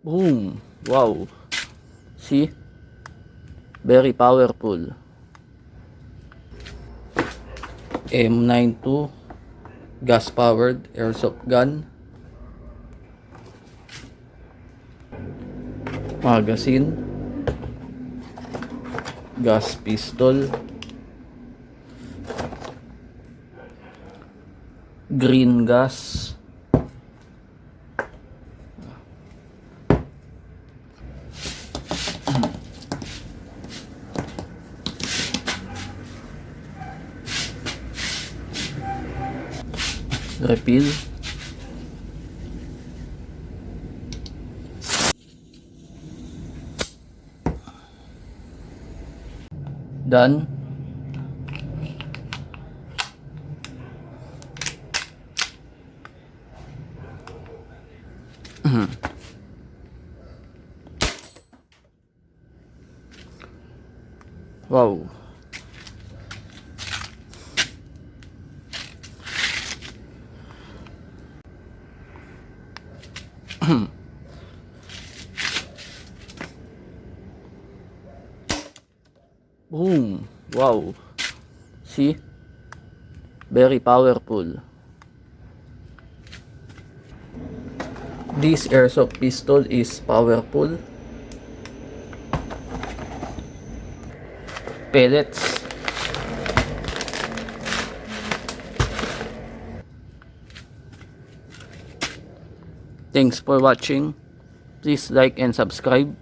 Boom! Wow! See? Very powerful. M92 gas powered airsoft gun. Magazine. Gas pistol. Green gas. Refill. Done. Wow. Boom! Wow! See? Very powerful. This airsoft pistol is powerful. Pellets. Thanks for watching. Please like and subscribe.